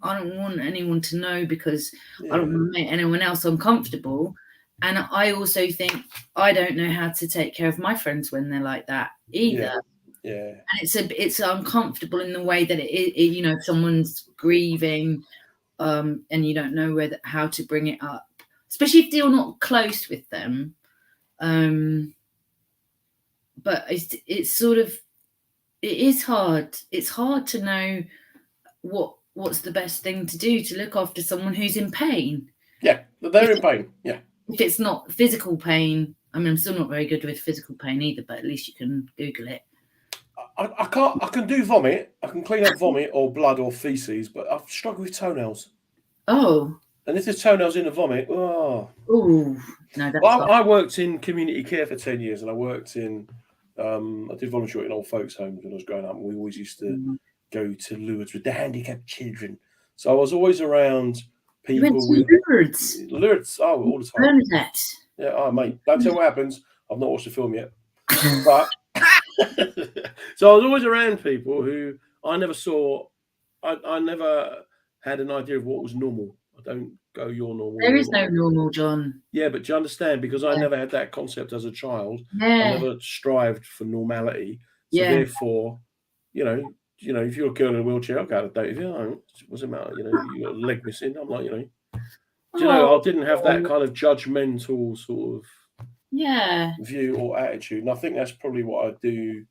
I don't want anyone to know because I don't want to make anyone else uncomfortable. And I also think I don't know how to take care of my friends when they're like that either. Yeah. And it's uncomfortable in the way that if someone's grieving, and you don't know how to bring it up, especially if you're not close with them. But it's sort of, it is hard. It's hard to know what's the best thing to do to look after someone who's in pain. Yeah, they're in pain. Yeah. if it's not physical pain, I mean, I'm still not very good with physical pain either, but at least you can Google it. I can't. I can do vomit. I can clean up vomit or blood or feces, but I struggle with toenails. Oh. And if there's toenails in the vomit, no, that's well, I worked in community care for 10 years, and I worked in. I did volunteer in old folks' homes when I was growing up, and we always used to go to Lourdes with the handicapped children. So I was always around people with Lourdes. Oh, all the time. Bernadette. Yeah, oh mate, don't tell what happens. I've not watched the film yet, but so I was always around people who I never saw. I never had an idea of what was normal. I don't go your normal. There is no normal, John. Yeah, but do you understand? Because I never had that concept as a child. I never strived for normality. So therefore, you know, if you're a girl in a wheelchair, I'll go out on a date with you. Oh, what's it matter? You know, you got a leg missing. I'm like, do you know, I didn't have that kind of judgmental sort of view or attitude. And I think that's probably what I do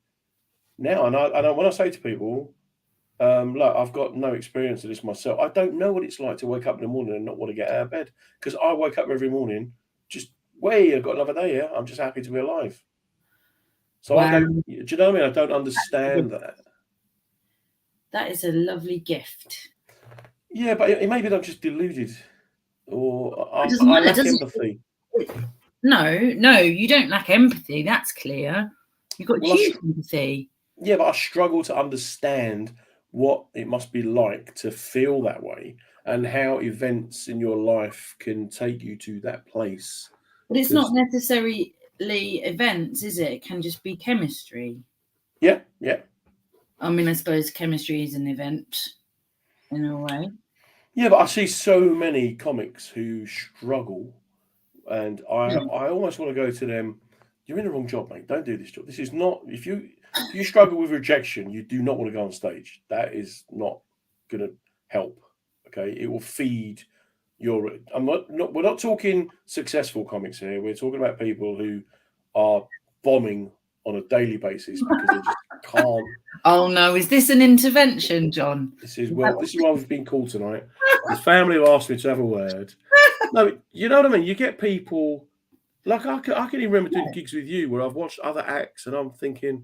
now. And when I say to people, look, I've got no experience of this myself. I don't know what it's like to wake up in the morning and not want to get out of bed, because I wake up every morning just, I've got another day here. I'm just happy to be alive. So I don't, do you know what I mean? I don't understand that. That is a lovely gift. Yeah, but maybe I'm just deluded, or I lack empathy. No, you don't lack empathy. That's clear. You've got huge empathy. Yeah, but I struggle to understand what it must be like to feel that way, and how events in your life can take you to that place. But it's not necessarily events, is it? It can just be chemistry. Yeah. I mean, I suppose chemistry is an event in a way. Yeah, but I see so many comics who struggle, and I almost want to go to them. You're in the wrong job, mate. Don't do this job. This is not. If you struggle with rejection, you do not want to go on stage. That is not going to help. Okay, it will feed your. We're not talking successful comics here. We're talking about people who are bombing on a daily basis because they just can't. Oh no! Is this an intervention, John? This is why we've been called tonight. The family have asked me to have a word. No, you know what I mean. You get people like I can even remember doing gigs with you where I've watched other acts and I'm thinking,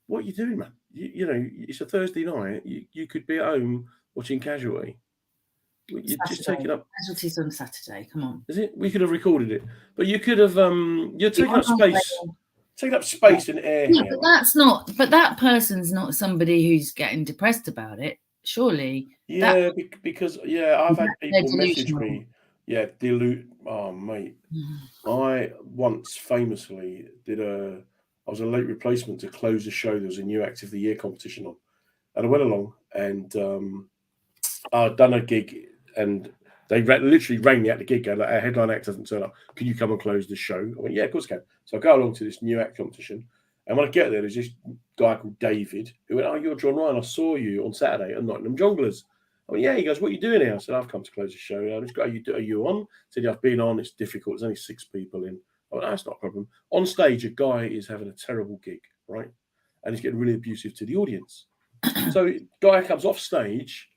what are you doing, man? You know, it's a Thursday night. You could be at home watching Casualty. You're just taking up. Casualty's on Saturday. Come on. Is it? We could have recorded it, but you could have. You're taking up space. Taking up space and air. Yeah, but that's not. But that person's not somebody who's getting depressed about it. Surely. Yeah, because I've had people message me. Yeah, oh, mate. I once famously I was a late replacement to close the show. There was a new Act of the Year competition on. And I went along and I'd done a gig and they literally rang me at the gig going, like, our headline act doesn't turn up. Can you come and close the show? I went, yeah, of course I can. So I go along to this new act competition. And when I get there, there's this guy called David who went, oh, you're John Ryan. I saw you on Saturday at Nottingham Jongleurs. I went, yeah. He goes, what are you doing here? I said, I've come to close the show. I just go, are you on? I said, yeah, I've been on. It's difficult. There's only 6 people in. I went, no, that's not a problem. On stage, a guy is having a terrible gig, right? And he's getting really abusive to the audience. So guy comes off stage,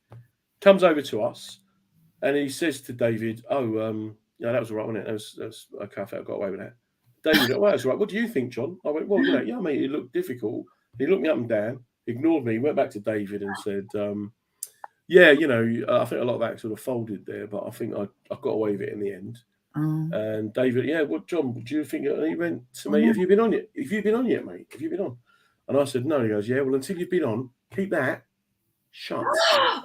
comes over to us, and he says to David, oh, yeah, that was all right, wasn't it? That was okay, I felt I got away with that. David, well, that's all right. What do you think, John? I went, well, yeah, mate, it looked difficult. He looked me up and down, ignored me, went back to David and said, yeah, I think a lot of that sort of folded there, but I think I got away with it in the end. And David, yeah, what, John, do you think? And he went to me, have you been on yet? Have you been on yet, mate? Have you been on? And I said, no. He goes, yeah, well, until you've been on, keep that shut.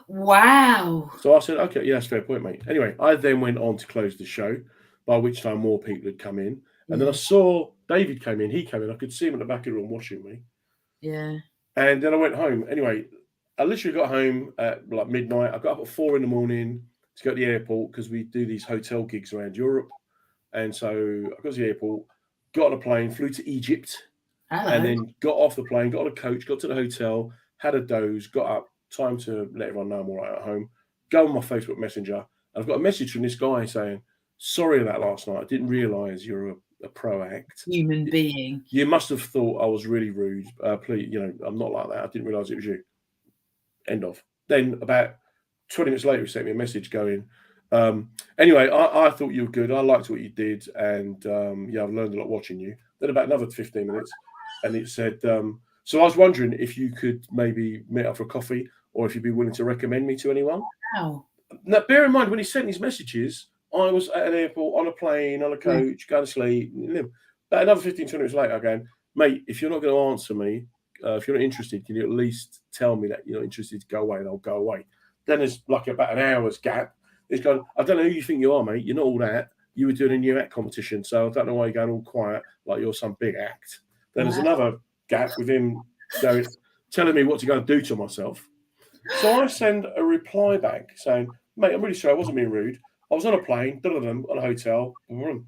Wow. So I said, okay, yeah, that's a fair point, mate. Anyway, I then went on to close the show, by which time more people had come in. And then I saw David came in. He came in. I could see him in the back of the room watching me. Yeah. And then I went home. Anyway, I literally got home at like midnight. I got up at 4 a.m. to go to the airport because we do these hotel gigs around Europe. And so I got to the airport, got on a plane, flew to Egypt, and then got off the plane, got on a coach, got to the hotel, had a doze, got up, time to let everyone know I'm all right at home, go on my Facebook Messenger, and I've got a message from this guy saying, sorry about last night. I didn't realise you're a pro act. Human being. You must have thought I was really rude. Please, I'm not like that. I didn't realise it was you. End of. Then about 20 minutes later, he sent me a message going, Anyway, I thought you were good. I liked what you did, and yeah, I've learned a lot watching you. Then about another 15 minutes, and it said, so I was wondering if you could maybe meet up for a coffee, or if you'd be willing to recommend me to anyone. Wow. Now, bear in mind, when he sent these messages, I was at an airport, on a plane, on a coach, going to sleep. About another 15, 20 minutes later, going, mate, if you're not going to answer me, if you're not interested, can you at least tell me that you're not interested to go away, and I'll go away. Then there's like about an hour's gap. He's going, I don't know who you think you are, mate. You're not all that. You were doing a new act competition, so I don't know why you're going all quiet like you're some big act. Then there's another gap with him going, telling me what to go and do to myself. So I send a reply back saying, mate, I'm really sorry, I wasn't being rude. I was on a plane, on a hotel. And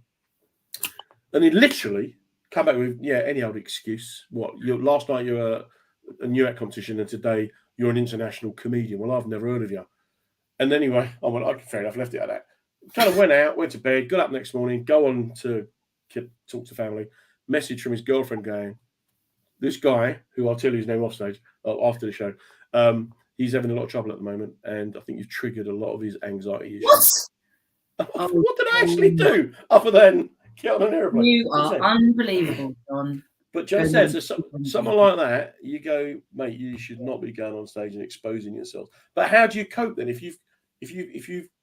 he literally come back with, yeah, any old excuse. What? Last night you were a new act competition, and today you're an international comedian. Well, I've never heard of you. And anyway, I went, okay, fair enough, left it at that. Kind of went out, went to bed, got up next morning, go on to talk to family, message from his girlfriend going, this guy, who I'll tell you his name off stage, after the show, he's having a lot of trouble at the moment, and I think you've triggered a lot of his anxiety issues. What? What did I actually do other than get on an airplane? You are unbelievable, John. But just says, someone like that, you go, mate, you should not be going on stage and exposing yourself. But how do you cope then? If you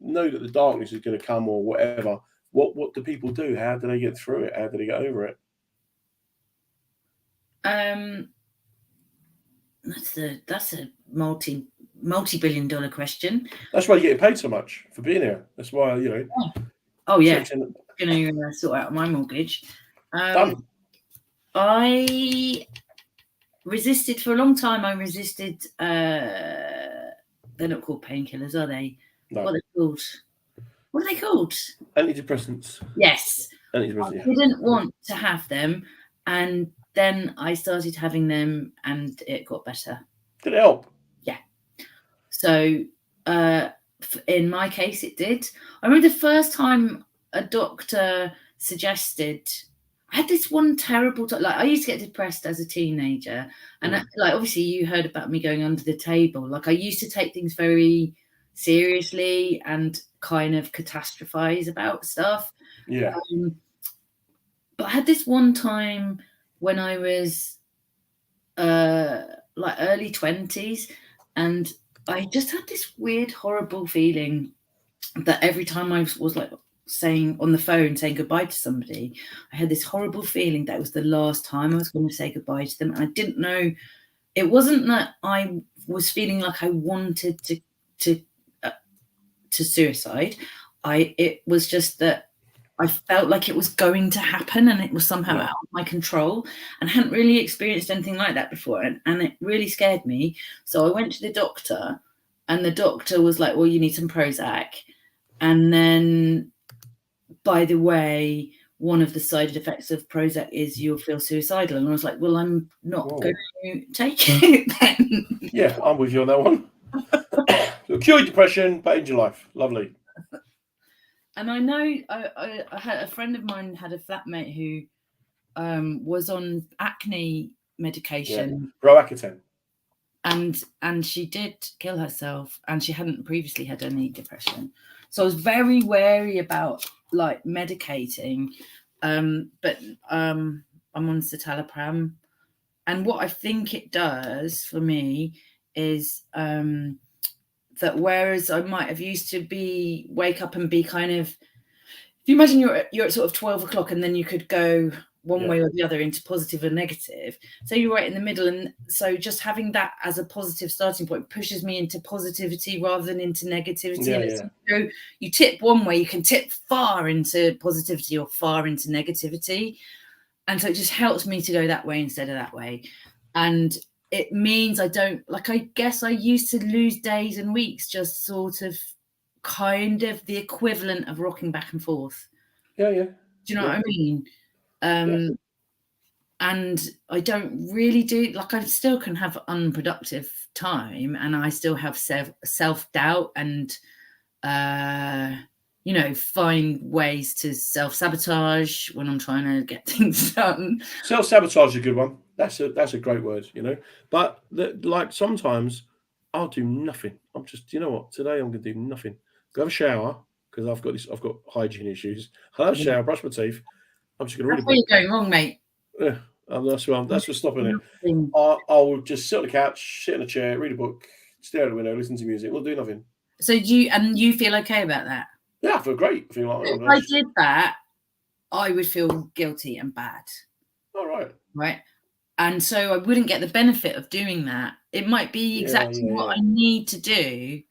know that the darkness is going to come or whatever, what do people do? How do they get through it? How do they get over it? That's a multi-billion-dollar question. That's why you're getting paid so much for being here. That's why, you know. Oh yeah, I'm going to sort out my mortgage. Done. I resisted for a long time. I resisted. They're not called painkillers, are they? No. What are they called? What are they called? Antidepressants. Yes. Antidepressants. I didn't want to have them, and then I started having them, and it got better. Did it help? Yeah. So, in my case, it did. I remember the first time a doctor suggested. I had this one terrible like I used to get depressed as a teenager, and like obviously you heard about me going under the table. Like I used to take things very seriously and kind of catastrophize about stuff. Yeah. But I had this one time when I was like early 20s, and I just had this weird, horrible feeling that every time I was like saying on the phone, saying goodbye to somebody, I had this horrible feeling that it was the last time I was going to say goodbye to them. And I didn't know, it wasn't that I was feeling like I wanted to suicide. It was just that I felt like it was going to happen, and it was somehow out of my control, and I hadn't really experienced anything like that before, and it really scared me. So I went to the doctor, and the doctor was like, well, you need some Prozac. And then, by the way, one of the side effects of Prozac is you'll feel suicidal. And I was like, well, I'm not going to take it then. Yeah, I'm with you on that one. So cure depression, but in your life. Lovely. And I know I had a friend of mine had a flatmate who was on acne medication. Yeah. Roaccutane. And she did kill herself, and she hadn't previously had any depression. So I was very wary about like medicating, but I'm on citalopram, and what I think it does for me is that whereas I might have used to wake up and be kind of, if you imagine you're at sort of 12 o'clock and then you could go one way or the other into positive or negative. So you're right in the middle. And so just having that as a positive starting point pushes me into positivity rather than into negativity. So you tip one way, you can tip far into positivity or far into negativity. And so it just helps me to go that way instead of that way. And it means I don't, like, I guess I used to lose days and weeks just sort of kind of the equivalent of rocking back and forth. Yeah. Do you know what I mean? And I don't really do, like, I still can have unproductive time, and I still have self-doubt and, find ways to self-sabotage when I'm trying to get things done. Self-sabotage is a good one. That's a great word, But like sometimes I'll do nothing. I'm just, you know what? Today I'm going to do nothing. Go have a shower, because I've got hygiene issues. I'll have a shower, brush my teeth. I'm just going to read a Where book. you're going wrong, mate. Yeah, that's what's stopping it. I'll just sit on the couch, sit in a chair, read a book, stare out the window, listen to music. We'll do nothing. So you feel okay about that? Yeah, I feel great. I feel like if I did that, I would feel guilty and bad. All right. Right. And so I wouldn't get the benefit of doing that. It might be exactly what I need to do,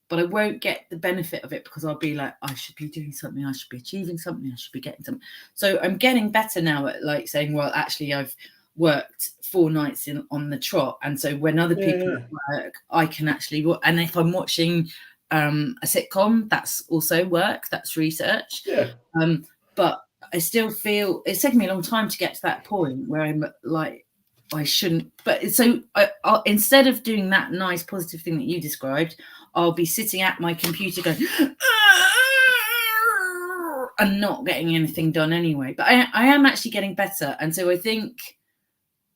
but I won't get the benefit of it because I'll be like, I should be doing something, I should be achieving something, I should be getting something. So I'm getting better now at like saying, well, actually, I've worked 4 nights on the trot. And so when other people work, I can actually work. And if I'm watching a sitcom, that's also work, that's research. Yeah. But I still feel it's taken me a long time to get to that point where I'm like, I shouldn't. But so I'll, instead of doing that nice positive thing that you described, I'll be sitting at my computer going and not getting anything done anyway. But I am actually getting better. And so I think,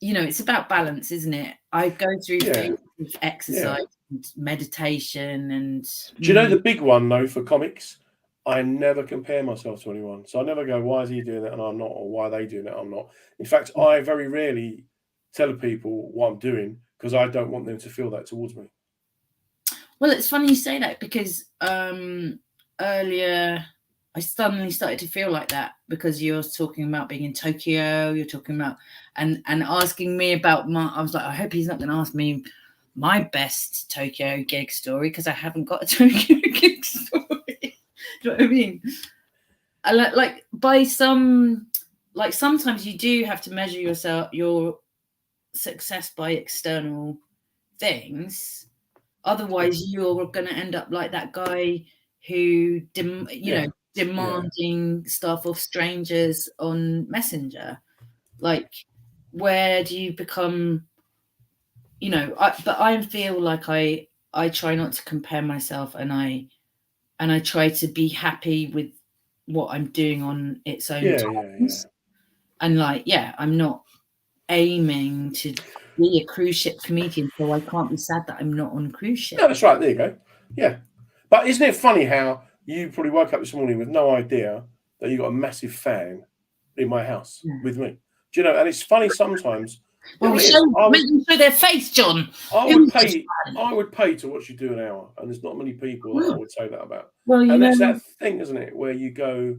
it's about balance, isn't it? I go through exercise and meditation and... Do you know the big one, though, for comics? I never compare myself to anyone. So I never go, why is he doing it and I'm not, or why are they doing it and I'm not. In fact, I very rarely tell people what I'm doing because I don't want them to feel that towards me. Well, it's funny you say that because earlier I suddenly started to feel like that because you're talking about being in Tokyo, you're talking about and asking me about I was like, I hope he's not going to ask me my best Tokyo gig story because I haven't got a Tokyo gig story. Do you know what I mean? Like sometimes you do have to measure your success by external things. Otherwise, you're going to end up like that guy who, demanding stuff of strangers on Messenger. Like, where do you become? But I feel like I try not to compare myself, and I try to be happy with what I'm doing on its own terms. And I'm not aiming to be a cruise ship comedian, so I can't be sad that I'm not on a cruise ship. No, that's right. There you go. Yeah. But isn't it funny how you probably woke up this morning with no idea that you got a massive fan in my house with me? Do you know? And it's funny sometimes. Well, make them show their face, John. I would pay to watch you do an hour, and there's not many people that I would say that about. Well, and it's that thing, isn't it, where you go,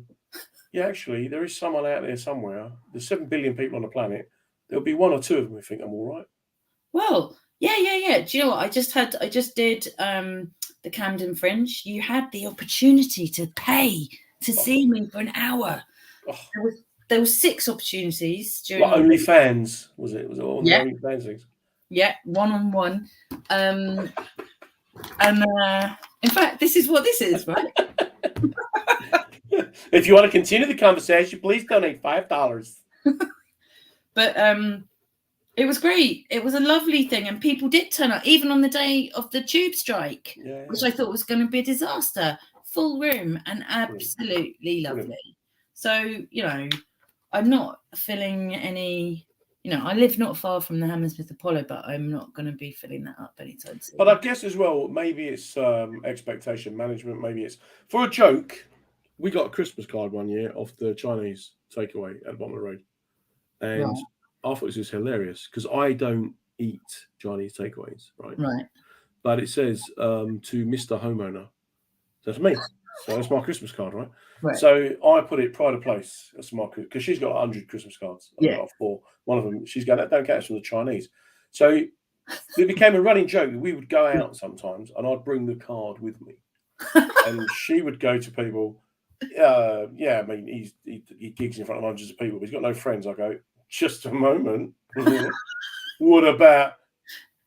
yeah, actually, there is someone out there somewhere. There's 7 billion people on the planet. There'll be 1 or 2 of them who think I'm all right. Well, yeah. Do you know what? I just did the Camden Fringe. You had the opportunity to pay to see me for an hour. Oh. There were 6 opportunities. Like only fans, was it? Was it all only fans things? Yeah, 1-on-1. And in fact, this is what this is, right? If you want to continue the conversation, please donate $5. But it was great. It was a lovely thing, and people did turn up, even on the day of the tube strike, which I thought was going to be a disaster. Full room and absolutely lovely. So, I'm not feeling any, I live not far from the Hammersmith Apollo, but I'm not going to be filling that up anytime soon. But I guess as well, maybe it's expectation management. Maybe it's for a joke. We got a Christmas card one year off the Chinese takeaway at the bottom of the road. And I thought this was hilarious because I don't eat Chinese takeaways, right? Right. But it says to Mr. Homeowner. That's me. So that's my Christmas card, right? So I put it pride of place. That's my, because she's got 100 Christmas cards. I've got 4. One of them, she's going, that don't count from the Chinese. So it became a running joke that we would go out sometimes and I'd bring the card with me. And she would go to people, I mean, he gigs in front of hundreds of people, but he's got no friends. I go, just a moment. What about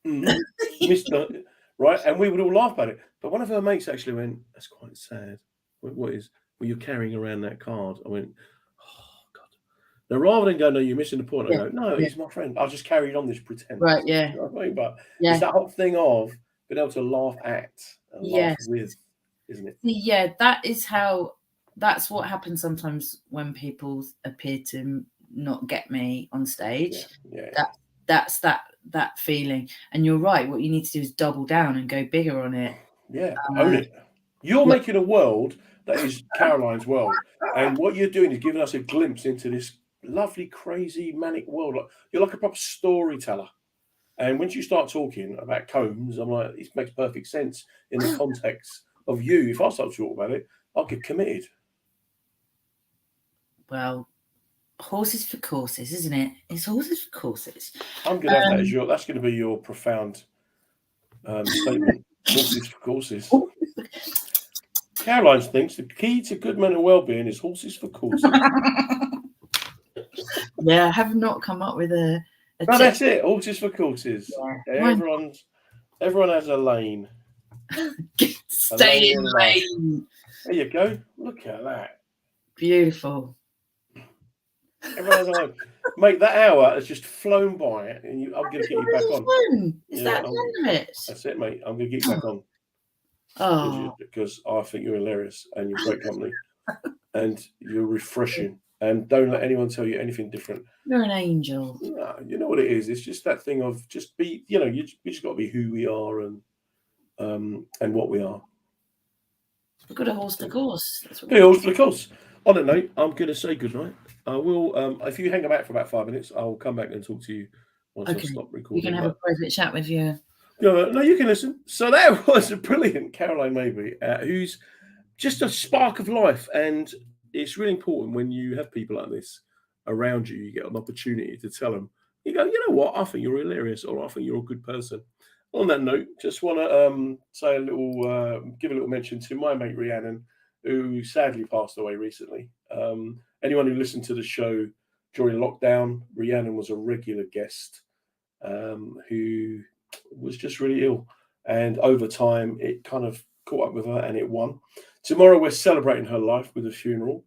Mr. Right? And we would all laugh about it. But one of her mates actually went, that's quite sad. What is? Well, you're carrying around that card. I went, oh, God. Now, rather than go, no, you're missing the point, I go, no, he's my friend. I've just carried on this pretend. Right, yeah. You know what I mean? But it's that whole thing of being able to laugh at and laugh with, isn't it? Yeah, that's what happens sometimes when people appear to not get me on stage. That's that feeling. And you're right. What you need to do is double down and go bigger on it. Yeah, own it. You're making a world That is Caroline's world. And what you're doing is giving us a glimpse into this lovely, crazy, manic world. You're like a proper storyteller. And once you start talking about combs, I'm like, this makes perfect sense in the context of you. If I start to talk about it, I'll get committed. Well, horses for courses, isn't it? It's horses for courses. I'm going to have that as that's going to be your profound statement. Horses for courses. Caroline thinks the key to good mental well-being is horses for courses. Yeah, I have not come up with a no, that's it. Horses for courses. Yeah. Everyone has a lane. Stay in lane. There you go. Look at that. Beautiful. Everyone has a lane. Mate, that hour has just flown by, and I'm going to get you back on. Is that the end of it? That's it, mate. I'm going to get you back on. Oh, because I think you're hilarious and you're great company and you're refreshing. And don't let anyone tell you anything different. You're an angel. No, you know what it is. It's just that thing of just be. We just got to be who we are and what we are. We've got a horse to course. Horse to course. On that note, I'm going to say good night. I will. If you hang about for about 5 minutes, I'll come back and talk to you once I stop recording. You can have a private chat with you. No, you can listen. So that was a brilliant Caroline Maybe, who's just a spark of life. And it's really important when you have people like this around you, you get an opportunity to tell them, you go, you know what, I think you're hilarious, or I think you're a good person. On that note, just want to say give a little mention to my mate Rhiannon, who sadly passed away recently. Anyone who listened to the show during lockdown, Rhiannon was a regular guest who was just really ill, and over time it kind of caught up with her and it won. Tomorrow we're celebrating her life with a funeral,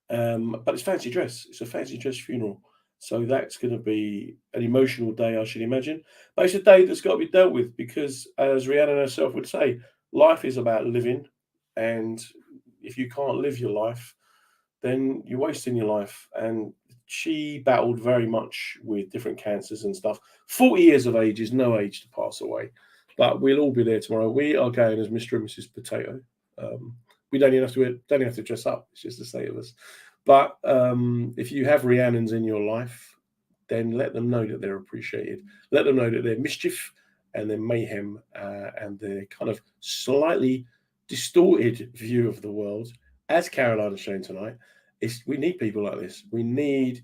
but it's fancy dress. It's a fancy dress funeral, so that's going to be an emotional day, I should imagine, but it's a day that's got to be dealt with, because as Rhiannon herself would say, life is about living, and if you can't live your life, then you're wasting your life. And she battled very much with different cancers and stuff. 40 years of age is no age to pass away, but we'll all be there tomorrow. We are going as Mr. and Mrs. Potato. We don't even have to dress up. It's just the state of us. But if you have Rhiannons in your life, then let them know that they're appreciated. Let them know that they're mischief and they're mayhem and their kind of slightly distorted view of the world, as Caroline has shown tonight. We need people like this. We need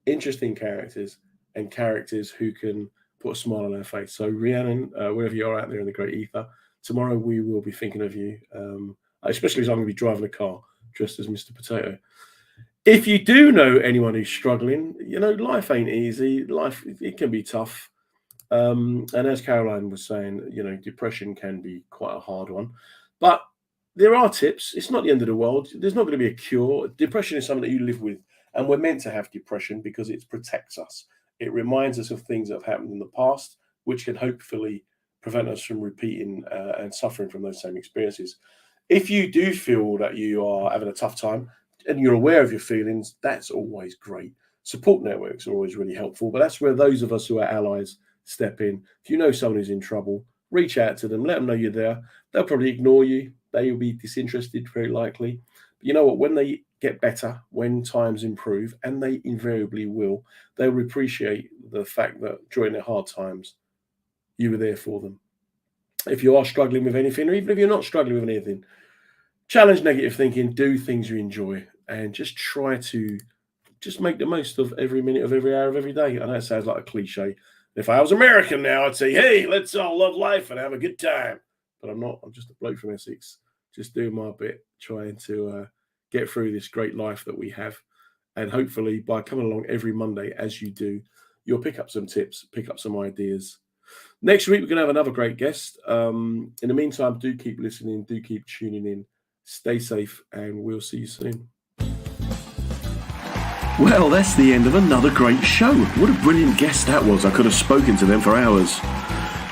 interesting characters and characters who can put a smile on their face. So Rhiannon, wherever you are out there in the great ether, tomorrow we will be thinking of you, especially as I'm going to be driving a car dressed as Mr. Potato. If you do know anyone who's struggling, life ain't easy. Life, it can be tough. And as Caroline was saying, depression can be quite a hard one. But there are tips. It's not the end of the world. There's not going to be a cure. Depression is something that you live with. And we're meant to have depression because it protects us. It reminds us of things that have happened in the past, which can hopefully prevent us from repeating and suffering from those same experiences. If you do feel that you are having a tough time and you're aware of your feelings, that's always great. Support networks are always really helpful, but that's where those of us who are allies step in. If you know someone who's in trouble, reach out to them, let them know you're there. They'll probably ignore you. They will be disinterested, very likely. But you know what? When they get better, when times improve, and they invariably will, they will appreciate the fact that during their hard times, you were there for them. If you are struggling with anything, or even if you're not struggling with anything, challenge negative thinking, do things you enjoy, and just try to just make the most of every minute of every hour of every day. I know it sounds like a cliche. If I was American now, I'd say, hey, let's all love life and have a good time. But I'm not. I'm just a bloke from Essex, just doing my bit, trying to get through this great life that we have. And hopefully by coming along every Monday, as you do, you'll pick up some tips, pick up some ideas. Next week, we're going to have another great guest. In the meantime, do keep listening, do keep tuning in. Stay safe, and we'll see you soon. Well, that's the end of another great show. What a brilliant guest that was. I could have spoken to them for hours.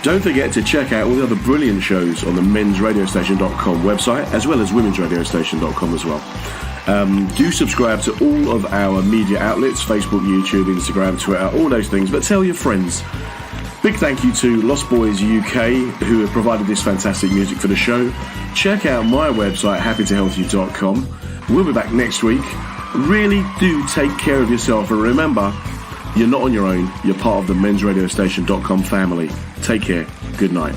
Don't forget to check out all the other brilliant shows on the mensradiostation.com website, as well as womensradiostation.com as well. Do subscribe to all of our media outlets, Facebook, YouTube, Instagram, Twitter, all those things. But tell your friends. Big thank you to Lost Boys UK, who have provided this fantastic music for the show. Check out my website, happytohelpyou.com. We'll be back next week. Really do take care of yourself, and remember, you're not on your own. You're part of the mensradiostation.com family. Take care. Good night.